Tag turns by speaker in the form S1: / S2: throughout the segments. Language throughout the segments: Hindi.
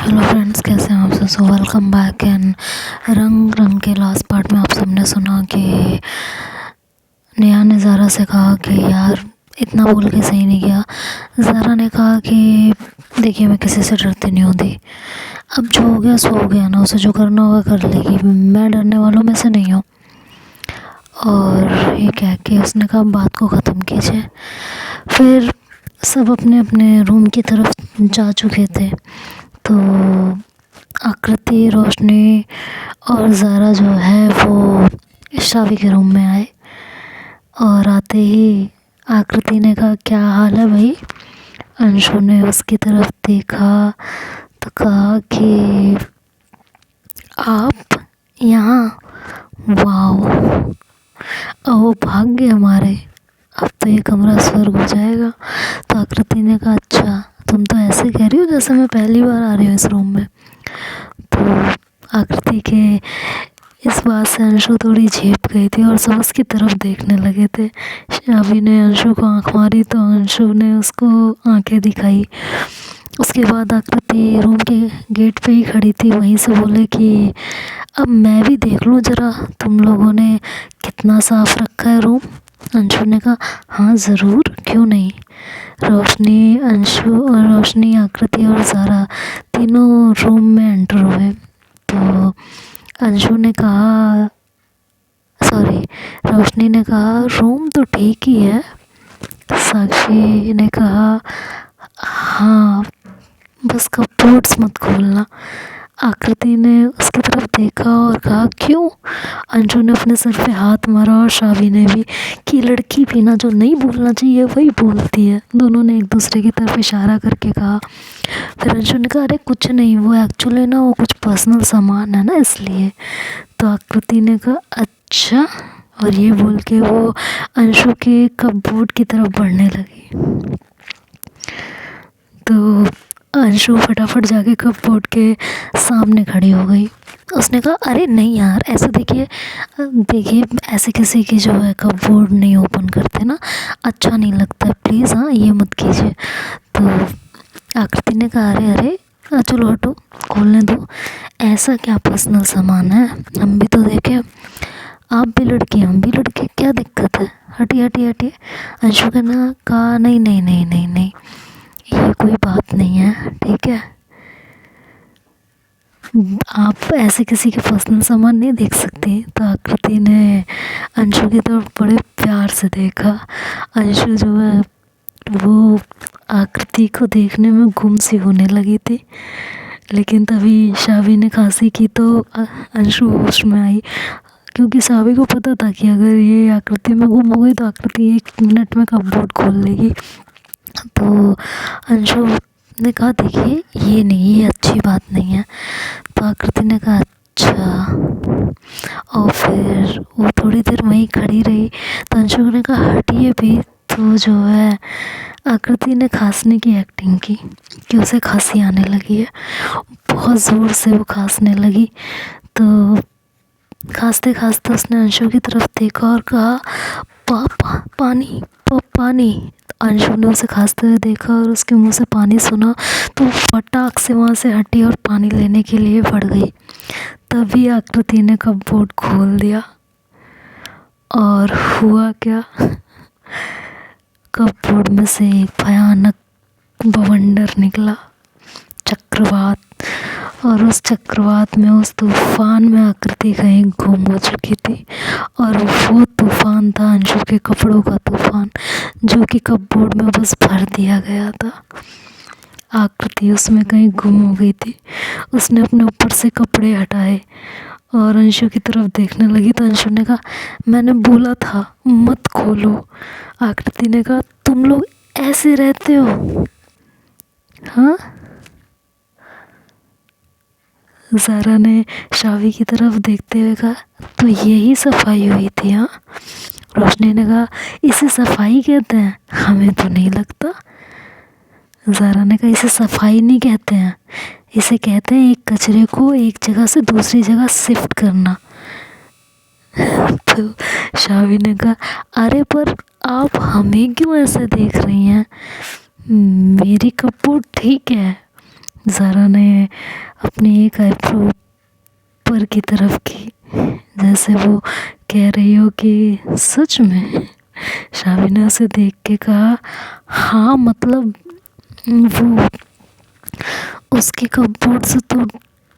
S1: हेलो फ्रेंड्स, कैसे हैं आप सब। So welcome back. एंड रंग रंग के लास्ट पार्ट में आप सबने सुना कि नेहा ने ज़ारा से कहा कि यार इतना बोल के सही नहीं किया। ज़ारा ने कहा कि देखिए मैं किसी से डरती नहीं होती, अब जो हो गया सो हो गया ना, उसे जो करना होगा कर लेगी, मैं डरने वालों में से नहीं हूँ। और ये कह के उसने कहा बात को ख़त्म कीजिए। फिर सब अपने अपने रूम की तरफ जा चुके थे, तो आकृति, रोशनी और ज़ारा जो है वो शावी के रूम में आए। और आते ही आकृति ने कहा क्या हाल है भाई। अंशु ने उसकी तरफ देखा तो कहा कि आप यहाँ, वाओ, ओ भाग्य हमारे, अब तो ये कमरा स्वर्ग हो जाएगा। तो आकृति ने कहा अच्छा, तुम तो ऐसे कह रही हो जैसे मैं पहली बार आ रही हूँ इस रूम में। तो आकृति के इस बात से अंशु थोड़ी झेप गई थी और सब उसकी तरफ देखने लगे थे। शावी ने अंशु को आंख मारी तो अंशु ने उसको आंखें दिखाई। उसके बाद आकृति रूम के गेट पे ही खड़ी थी, वहीं से बोले कि अब मैं भी देख लूँ ज़रा, तुम लोगों ने कितना साफ़ रखा है रूम। अंशु ने कहा हाँ ज़रूर, क्यों नहीं। रोशनी, आकृति और ज़ारा तीनों रूम में एंटर हुए। तो अंशु ने कहा, सॉरी, रोशनी ने कहा रूम तो ठीक ही है। साक्षी ने कहा हाँ, बस कपबोर्ड्स मत खोलना। आकृति ने उसकी तरफ देखा और कहा क्यों। अंशु ने अपने सर पे हाथ मारा और शावी ने भी, कि लड़की भी ना जो नहीं बोलना चाहिए वही बोलती है। दोनों ने एक दूसरे की तरफ इशारा करके कहा। फिर अंशु ने कहा अरे कुछ नहीं, वो एक्चुअली ना वो कुछ पर्सनल सामान है ना इसलिए। तो आकृति ने कहा अच्छा, और ये बोल के वो अंशु के कपबोर्ड की तरफ बढ़ने लगी। तो अंशु फटाफट जाके कपबोर्ड के सामने खड़ी हो गई। उसने कहा अरे नहीं यार, ऐसे देखिए देखिए, ऐसे किसी की जो है कपबोर्ड नहीं ओपन करते ना, अच्छा नहीं लगता, प्लीज़ हाँ ये मत कीजिए। तो आकृति ने कहा अरे अरे चलो हटो, खोलने दो, ऐसा क्या पर्सनल सामान है, हम भी तो देखें, आप भी लड़की हम भी लड़के, क्या दिक्कत है, हटिए हटिए हटिए। अंशु के ना कहा नहीं नहीं नहीं नहीं नहीं, ये कोई बात नहीं है, ठीक है, आप ऐसे किसी के पर्सनल सामान नहीं देख सकती। तो आकृति ने अंशु की तरफ बड़े प्यार से देखा। अंशु जो है वो आकृति को देखने में गुम सी होने लगी थी, लेकिन तभी शावी ने खांसी की तो अंशु होश में आई, क्योंकि शावी को पता था कि अगर ये आकृति में गुम हो गई तो आकृति 1 मिनट में कपबोर्ड खोल लेगी। तो अंशु ने कहा देखिए ये नहीं, ये अच्छी बात नहीं है। तो आकृति ने कहा अच्छा, और फिर वो थोड़ी देर वहीं खड़ी रही। तो अंशु ने कहा हटिए भी। तो जो है आकृति ने खांसने की एक्टिंग की कि उसे खांसी आने लगी है, बहुत ज़ोर से वो खांसने लगी। तो खांसते खांसते उसने अंशु की तरफ देखा और कहा पापा पानी, पानी। अंशु ने उसे खांसते हुए देखा और उसके मुंह से पानी सुना तो फटाक से वहाँ से हटी और पानी लेने के लिए बढ़ गई। तभी आकृति ने कपबोर्ड खोल दिया और हुआ क्या, कपबोर्ड में से एक भयानक बवंडर निकला, चक्रवात। और उस चक्रवात में, उस तूफान में आकृति कहीं गुम हो चुकी थी। और वो तूफान था अंशु के कपड़ों का तूफान, जो कि कपबोर्ड में बस भर दिया गया था। आकृति उसमें कहीं गुम हो गई थी। उसने अपने ऊपर से कपड़े हटाए और अंशु की तरफ देखने लगी। तो अंशु ने कहा मैंने बोला था मत खोलो। आकृति ने कहा तुम लोग ऐसे रहते हो, हाँ। ज़ारा ने शावी की तरफ देखते हुए कहा तो यही सफाई हुई थी, हाँ। रोशनी ने कहा इसे सफाई कहते हैं, हमें तो नहीं लगता। ज़ारा ने कहा इसे सफाई नहीं कहते हैं, इसे कहते हैं एक कचरे को एक जगह से दूसरी जगह शिफ्ट करना। तो शावी ने कहा अरे पर आप हमें क्यों ऐसे देख रही हैं, मेरी कपबोर्ड ठीक है, ज़ारा ने अपनी एक आईब्रो ऊपर की तरफ की, जैसे वो कह रही हो कि सच में। शावी ने उसे देख के कहा, हाँ मतलब वो उसके कपबोर्ड से तो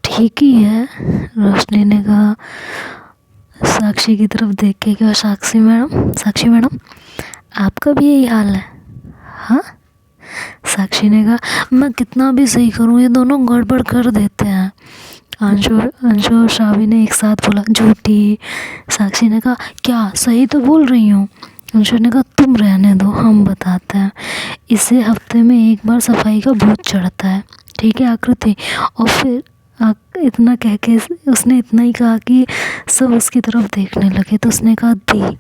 S1: ठीक ही है। रोशनी ने कहा साक्षी की तरफ देख के, क्या साक्षी मैडम आपका भी यही हाल है? हाँ, साक्षी ने कहा मैं कितना भी सही करूँ ये दोनों गड़बड़ कर देते हैं। अंशु और शावी ने एक साथ बोला झूठी। साक्षी ने कहा क्या सही तो बोल रही हूँ। अंशु ने कहा तुम रहने दो, हम बताते हैं। इसे हफ्ते में एक बार सफाई का भूत चढ़ता है, ठीक है आकृति? और फिर इतना कह के उसने इतना ही कहा कि सब उसकी तरफ देखने लगे। तो उसने कहा दी,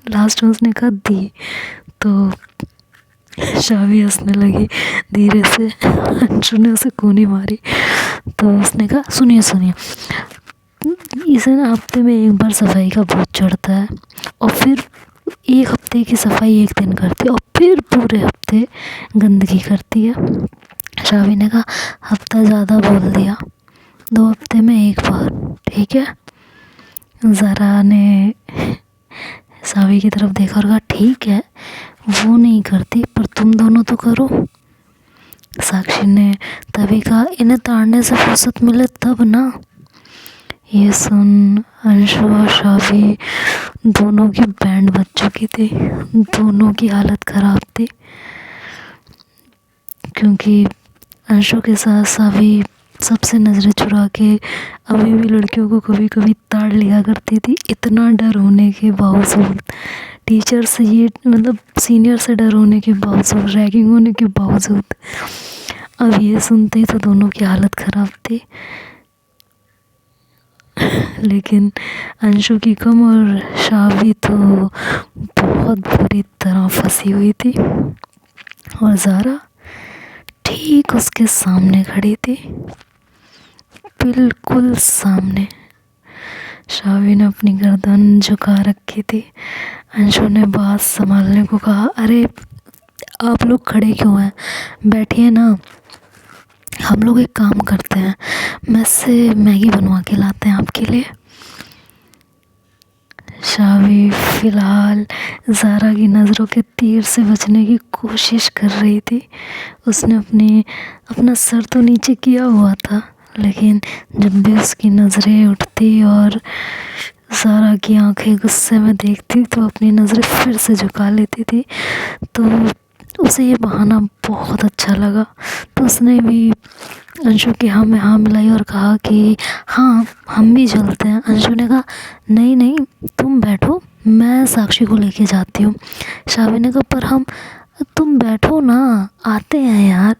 S1: लास्ट में उसने कहा दी। तो शावी हंसने लगी धीरे से। अंशु ने उसे कूनी मारी। तो उसने कहा सुनिए, इसे ना हफ्ते में एक बार सफाई का भूत चढ़ता है, और फिर एक हफ्ते की सफाई एक दिन करती है, और फिर पूरे हफ्ते गंदगी करती है। शावी ने कहा हफ्ता ज़्यादा बोल दिया, 2 हफ्ते में एक बार, ठीक है? ज़ारा ने शावी की तरफ देखा और कहा ठीक है वो नहीं करती, पर तुम दोनों तो करो। साक्षी ने तभी कहा इन्हें ताड़ने से फुर्सत मिले तब ना। ये सुन अंशु और शावी दोनों की बैंड बज चुकी थी, दोनों की हालत ख़राब थी, क्योंकि अंशु के साथ शावी सबसे नज़रें चुरा के अभी भी लड़कियों को कभी कभी ताड़ लिया करती थी। इतना डर होने के बावजूद, टीचर से ये मतलब सीनियर से डर होने के बावजूद, रैगिंग होने के बावजूद, अब ये सुनते ही तो दोनों की हालत ख़राब थी। लेकिन अंशु की कम और शावी तो बहुत बुरी तरह फंसी हुई थी, और ज़ारा ठीक उसके सामने खड़ी थी, बिल्कुल सामने। शावी ने अपनी गर्दन झुका रखी थी। अंशु ने बात संभालने को कहा अरे आप लोग खड़े क्यों हैं, बैठिए ना, हम लोग एक काम करते हैं, मेस से मैगी बनवा के लाते हैं आपके लिए। शावी फ़िलहाल ज़ारा की नज़रों के तीर से बचने की कोशिश कर रही थी। उसने अपना सर तो नीचे किया हुआ था, लेकिन जब भी उसकी नज़रें उठती और ज़ारा की आंखें गुस्से में देखती तो अपनी नज़रें फिर से झुका लेती थी। तो उसे ये बहाना बहुत अच्छा लगा, तो उसने भी अंशु की हाँ में हाँ मिलाई और कहा कि हाँ हम भी चलते हैं। अंशु ने कहा नहीं तुम बैठो, मैं साक्षी को लेके जाती हूँ। शावी ने कहा पर तुम बैठो ना, आते हैं यार।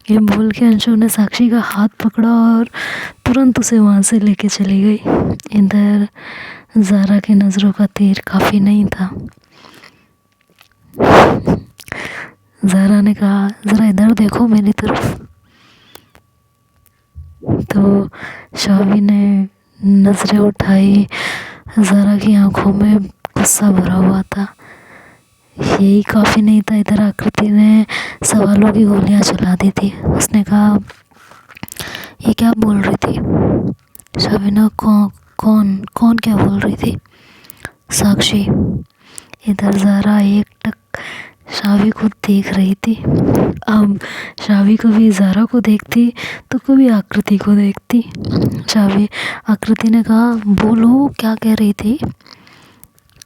S1: ये बोल के अंशु ने साक्षी का हाथ पकड़ा और तुरंत उसे वहाँ से लेके चली गई। इधर ज़ारा की नज़रों का तीर काफ़ी नहीं था। ज़ारा ने कहा ज़रा इधर देखो मेरी तरफ। तो शावी ने नज़रें उठाई, ज़ारा की आंखों में गुस्सा भरा हुआ था। यही काफ़ी नहीं था, इधर आकृति ने सवालों की गोलियां चला दी थी। उसने कहा ये क्या बोल रही थी? शावी ने कौन क्या बोल रही थी? साक्षी। इधर ज़ारा एकटक शावी को देख रही थी। अब शावी कभी ज़ारा को देखती तो कभी आकृति को देखती। आकृति ने कहा बोलो क्या कह रही थी?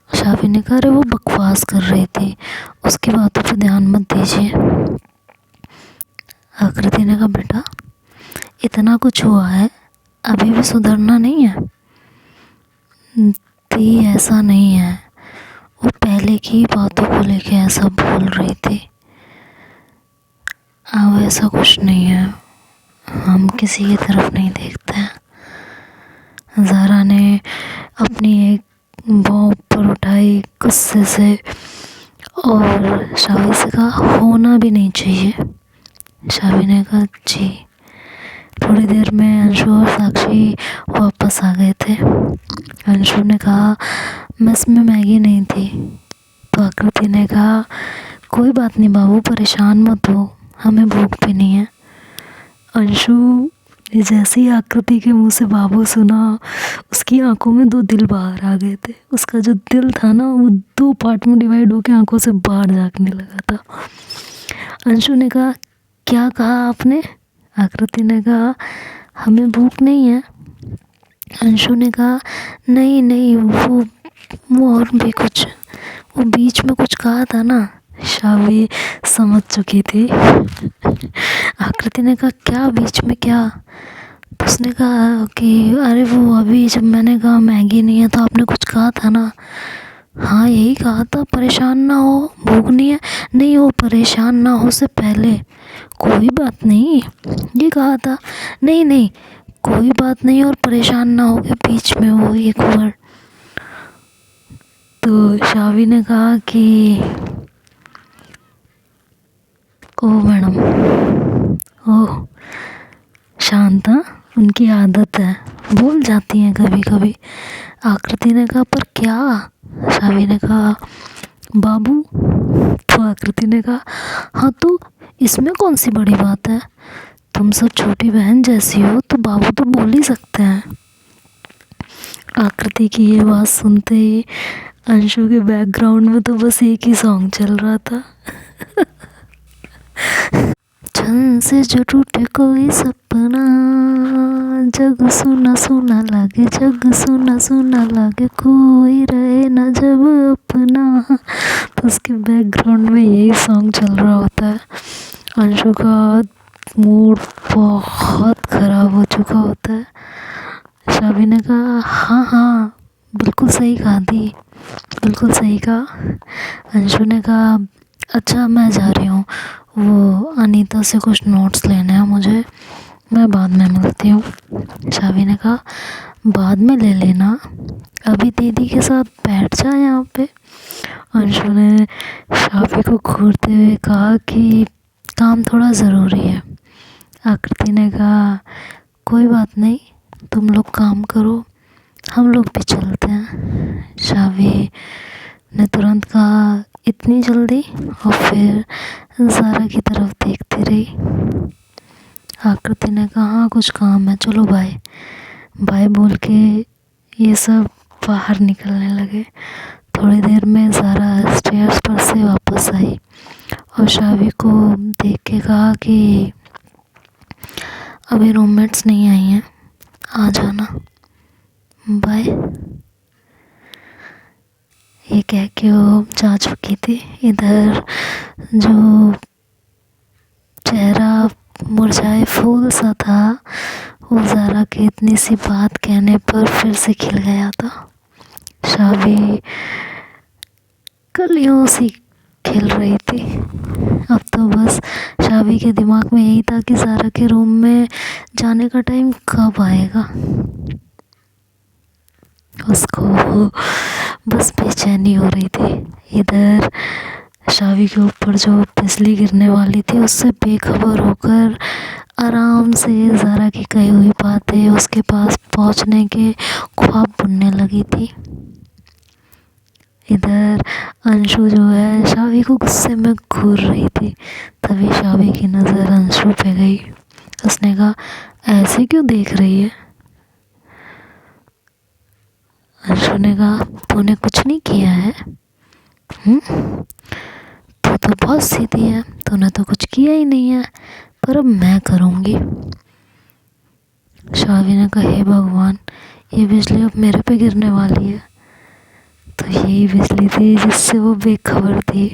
S1: शावी ने कहा अरे वो बकवास कर रही थी, उसकी बातों पर ध्यान मत दीजिए। आकृति ने कहा बेटा इतना कुछ हुआ है, अभी भी सुधरना नहीं है? दी ऐसा नहीं है, वो पहले की बातों को लेके ऐसा बोल रही थी। अब ऐसा कुछ नहीं है, हम किसी की तरफ नहीं देखते हैं। ज़ारा ने अपनी एक बाँह ऊपर उठाई गुस्से से और शावी से कहा होना भी नहीं चाहिए। शावी ने कहा जी। थोड़ी देर में अंशु और साक्षी वापस आ गए थे। अंशु ने कहा मेस में मैगी नहीं थी। तो आकृति ने कहा कोई बात नहीं बाबू, परेशान मत हो, हमें भूख भी नहीं है। अंशु ने जैसे ही आकृति के मुंह से बाबू सुना, उसकी आंखों में दो दिल बाहर आ गए थे। उसका जो दिल था ना, वो दो पार्ट में डिवाइड होकर आंखों से बाहर झांकने लगा था। अंशु ने कहा, क्या कहा आपने? आकृति ने कहा, हमें भूख नहीं है। अंशु ने कहा, नहीं नहीं, वो और भी कुछ, वो बीच में कुछ कहा था ना। शावी समझ चुकी थी। आकृति ने कहा, क्या बीच में, क्या? तो उसने कहा कि अरे वो अभी जब मैंने कहा मैगी नहीं है तो आपने कुछ कहा था ना। हाँ यही कहा था, परेशान ना हो, भूख नहीं है। नहीं, वो परेशान ना हो से पहले कोई बात नहीं, ये कहा था। नहीं नहीं, कोई बात नहीं और परेशान ना हो के बीच में वो एक वर्ड। तो शावी ने कहा कि ओ मैडम, ओह शांता, उनकी आदत है, भूल जाती हैं कभी कभी। आकृति ने कहा, पर क्या? शावी ने कहा, बाबू। तो आकृति ने कहा, हाँ तो इसमें कौन सी बड़ी बात है, तुम सब छोटी बहन जैसी हो तो बाबू तो बोल ही सकते हैं। आकृति की ये बात सुनते ही अंशु के बैकग्राउंड में तो बस एक ही सॉन्ग चल रहा था। छन से जो टूटे कोई सपना, जग सुना सुना लागे, जग सुना सुना लागे, कोई रहे ना जब अपना। तो उसके बैकग्राउंड में यही सॉन्ग चल रहा होता है। अंशु का मूड बहुत ख़राब हो चुका होता है। शावी ने कहा, हाँ हाँ बिल्कुल सही कहा दी, बिल्कुल सही कहा। अंशु ने कहा, अच्छा मैं जा रही हूँ, वो अनीता से कुछ नोट्स लेने हैं मुझे, मैं बाद में मिलती हूँ। शावी ने कहा, बाद में ले लेना, अभी दीदी के साथ बैठ जा यहाँ पे। अंशु ने शावी को घूरते हुए कहा कि काम थोड़ा ज़रूरी है। आकृति ने कहा, कोई बात नहीं, तुम लोग काम करो, हम लोग भी चलते हैं। शावी ने तुरंत कहा, इतनी जल्दी? और फिर ज़ारा की तरफ देखती रही। आकृति ने कहा, हाँ कुछ काम है, चलो बाय बाय बोल के ये सब बाहर निकलने लगे। थोड़ी देर में ज़ारा स्टेयर्स पर से वापस आई और शावी को देख के कहा कि अभी रूममेट्स नहीं आई हैं, आ जाना, बाय। ये कह के वो जा चुकी थी। इधर जो चेहरा मुरझाए फूल सा था, वो ज़ारा के इतनी सी बात कहने पर फिर से खिल गया था। शावी कलियों सी खिल रही थी। अब तो बस शावी के दिमाग में यही था कि ज़ारा के रूम में जाने का टाइम कब आएगा। उसको बस बेचैनी हो रही थी। इधर शावी के ऊपर जो बिजली गिरने वाली थी, उससे बेखबर होकर आराम से ज़ारा की कही हुई बातें उसके पास पहुंचने के ख्वाब बुनने लगी थी। इधर अंशु जो है शावी को गुस्से में घूर रही थी। तभी शावी की नज़र अंशु पे गई। उसने कहा, ऐसे क्यों देख रही है? अंशु ने कहा, तूने कुछ नहीं किया है, तू तो बहुत सीधी है, तूने तो कुछ किया ही नहीं है, पर अब मैं करूँगी। शावी ने कहा, हे भगवान, ये बिजली अब मेरे पे गिरने वाली है। तो यही बिजली थी जिससे वो बेखबर थी।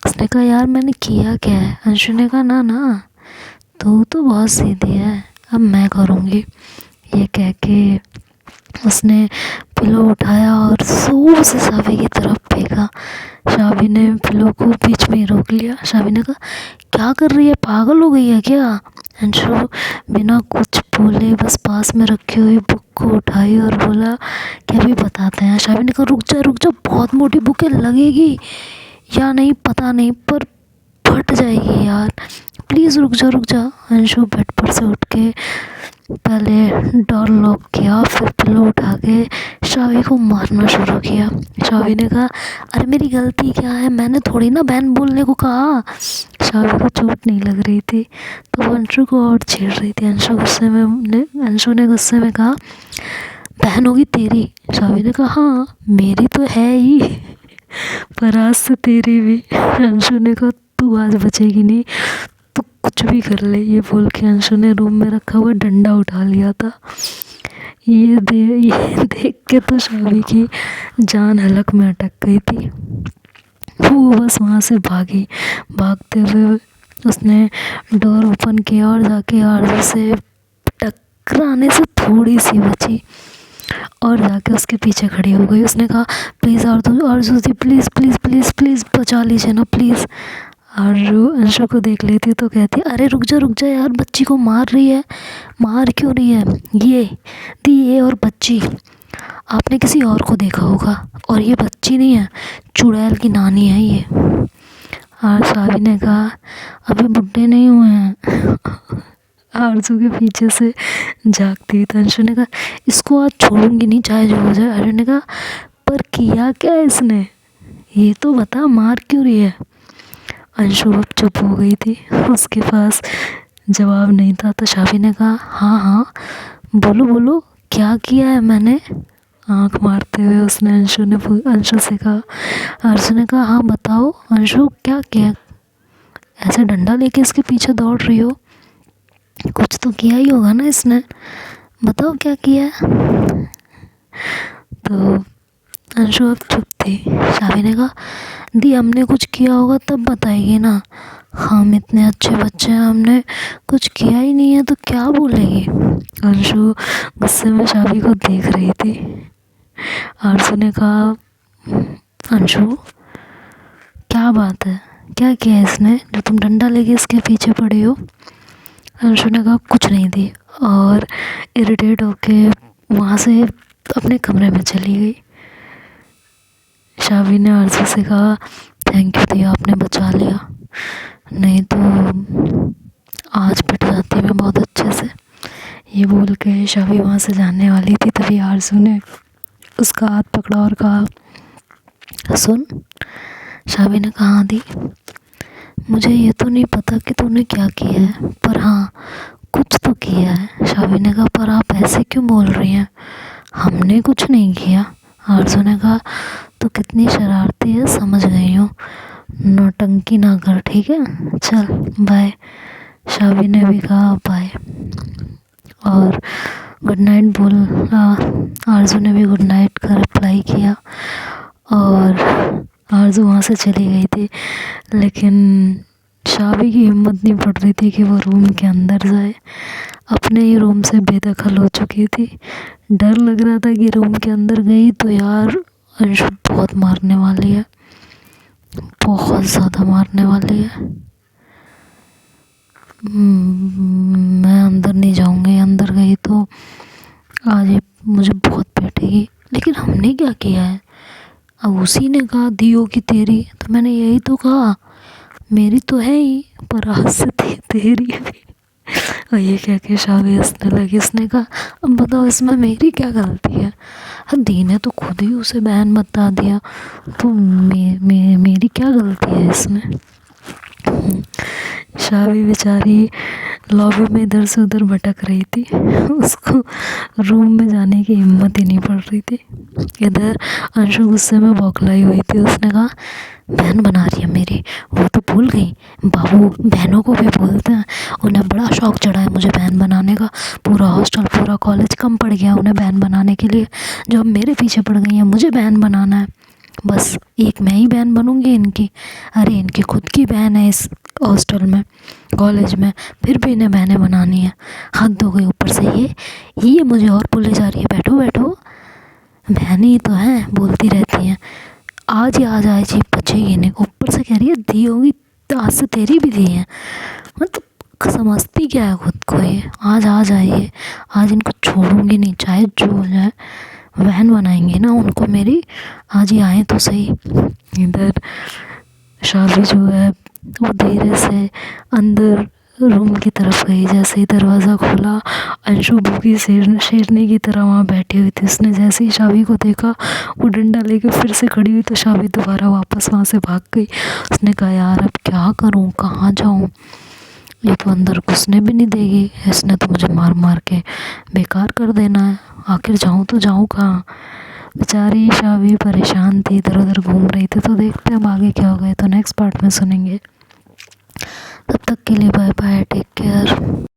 S1: उसने कहा, यार मैंने किया क्या है? अंशु ने कहा, ना ना, तू तो बहुत सीधी है, अब मैं करूँगी। ये कह के उसने पिलो उठाया और जोर से शावी की तरफ फेंका। शावी ने पिलो को बीच में ही रोक लिया। शावी ने कहा, क्या कर रही है, पागल हो गई है क्या? अंशु बिना कुछ बोले बस पास में रखी हुई बुक को उठाई और बोला कि अभी बताते हैं। शावी ने कहा, रुक जा, बहुत मोटी बुक है, लगेगी या नहीं पता नहीं, पर फट जाएगी यार, प्लीज़ रुक जा। अंशु बेड पर से उठ के पहले डोर लॉक किया, फिर पिल्लो उठा के शावी को मारना शुरू किया। शावी ने कहा अरे मेरी गलती क्या है, मैंने थोड़ी ना बहन बोलने को कहा। शावी को चोट नहीं लग रही थी तो वो अंशु को और छेड़ रही थी। अंशु ने गुस्से में कहा बहन होगी तेरी। शावी ने कहा हाँ मेरी तो है ही, पर आज से तेरी भी। अंशु ने कहा तू आज बचेगी नहीं, तू कुछ भी कर ले। ये बोल के अंशु ने रूम में रखा हुआ डंडा उठा लिया था। ये देख के तो शावी की जान हलक में अटक गई थी। वो बस वहाँ से भागी। भागते हुए उसने डोर ओपन किया और जाके आरजू से टकराने से थोड़ी सी बची और जाके उसके पीछे खड़ी हो गई। उसने कहा please Aarzoo the please please please please बचा लीजिए ना प्लीज़। आरजू अंशु को देख लेती तो कहती अरे रुक जा यार, बच्ची को मार रही है, मार क्यों रही है? ये और बच्ची आपने किसी और को देखा होगा, और ये बच्ची नहीं है, चुड़ैल की नानी है ये। और शावी ने कहा अभी बुड्ढे नहीं हुए हैं। आरजू के पीछे से झाँकती तो अंशु ने कहा इसको आज छोड़ूंगी नहीं चाहे जो हो जाए। आरजू ने कहा पर किया क्या इसने, ये तो बता, मार क्यों रही है? अंशु अब चुप हो गई थी, उसके पास जवाब नहीं था। तो शावी ने कहा हाँ बोलो क्या किया है मैंने? आँख मारते हुए उसने अंशु से कहा। अंशु ने कहा हाँ बताओ अंशु क्या किया, ऐसे डंडा लेके इसके पीछे दौड़ रही हो, कुछ तो किया ही होगा ना इसने, बताओ क्या किया है? तो अंशु अब चुप थी। शावी ने कहा दी हमने कुछ किया होगा तब बताएगी ना, हम इतने अच्छे बच्चे हैं, हमने कुछ किया ही नहीं है तो क्या बोलेगी? अंशु गुस्से में शावी को देख रही थी। आरजू ने कहा अंशु क्या बात है, क्या किया इसने जो तुम डंडा लेके इसके पीछे पड़े हो? अंशु ने कहा कुछ नहीं दी, और इरिटेट होके वहाँ से अपने कमरे में चली गई। शावी ने आरजू से कहा थैंक यू दी, आपने बचा लिया, नहीं तो आज पिट जाती मैं बहुत अच्छे से। ये बोल के शावी वहाँ से जाने वाली थी, तभी आरजू ने उसका हाथ पकड़ा और कहा सुन। शावी ने कहा दी मुझे ये तो नहीं पता कि तूने क्या किया है, पर हाँ कुछ तो किया है। शावी ने कहा पर आप ऐसे क्यों बोल रही हैं, हमने कुछ नहीं किया। आरजू ने कहा तो कितनी शरारती है, समझ गई हूँ, नौटंकी ना कर ठीक है, चल बाय। शावी ने भी कहा बाय और गुड नाइट बोला। आरजू ने भी गुड नाइट का रिप्लाई किया और आरजू वहाँ से चली गई थी। लेकिन शावी की हिम्मत नहीं पड़ रही थी कि वो रूम के अंदर जाए, अपने ही रूम से बेदखल हो चुकी थी। डर लग रहा था कि रूम के अंदर गई तो यार अंशु बहुत मारने वाली है, बहुत ज़्यादा मारने वाली है। मैं अंदर नहीं जाऊँगी, अंदर गई तो आज ये मुझे बहुत पीटेगी। लेकिन हमने क्या किया है? अब उसी ने कहा दी होगी तेरी, तो मैंने यही तो कहा मेरी तो है ही, पर आज से तेरी भी। और ये कह के शावी हंसने लगी। उसने कहा अब बताओ इसमें मेरी क्या गलती है? दी ने तो खुद ही उसे बहन बता दिया, तो मेरी क्या गलती है इसमें? शावी बेचारी लॉबी में इधर से उधर भटक रही थी, उसको रूम में जाने की हिम्मत ही नहीं पड़ रही थी। इधर अंशु गुस्से में बौखलाई हुई थी। उसने कहा बहन बना रही है मेरी, वो तो भूल गई, बाबू बहनों को भी बोलते हैं, उन्हें बड़ा शौक चढ़ा है मुझे बहन बनाने का, पूरा हॉस्टल पूरा कॉलेज कम पड़ गया उन्हें बहन बनाने के लिए, जो अब मेरे पीछे पड़ गई हैं मुझे बहन बनाना है, बस एक मैं ही बहन बनूंगी इनकी। अरे इनकी खुद की बहन है इस हॉस्टल में कॉलेज में, फिर भी इन्हें बहनें बनानी है, हद हो गई। ऊपर से ये मुझे और बोले जा रही है बैठो बैठो, बहन ही तो हैं बोलती रहती हैं, आज ही आ जाए जी बचेगी नहीं। ऊपर से कह रही है दी होगी तो आज से तेरी भी दी है, मतलब समझती क्या है खुद को ये। आज आ जाइए, आज इनको छोड़ूंगी नहीं चाहे जो हो जाए, बहन बनाएंगे ना उनको मेरी, आज ही आए तो सही। इधर शावी जो है वो धीरे से अंदर रूम की तरफ गई। जैसे ही दरवाज़ा खोला, अंशु भूखी शेरनी की तरह वहाँ बैठी हुई थी। उसने जैसे ही शावी को देखा, वो डंडा लेके फिर से खड़ी हुई, तो शावी दोबारा वापस वहाँ से भाग गई। उसने कहा यार अब क्या करूँ, कहाँ जाऊँ, ये तो अंदर घुसने भी नहीं देगी, इसने तो मुझे मार मार के बेकार कर देना है, आखिर जाऊँ तो जाऊँ कहाँ। बेचारी शावी परेशान थी, इधर उधर घूम रही थी। तो देखते हैं अब आगे क्या होगा, तो नेक्स्ट पार्ट में सुनेंगे। तब तक के लिए बाय बाय, टेक केयर।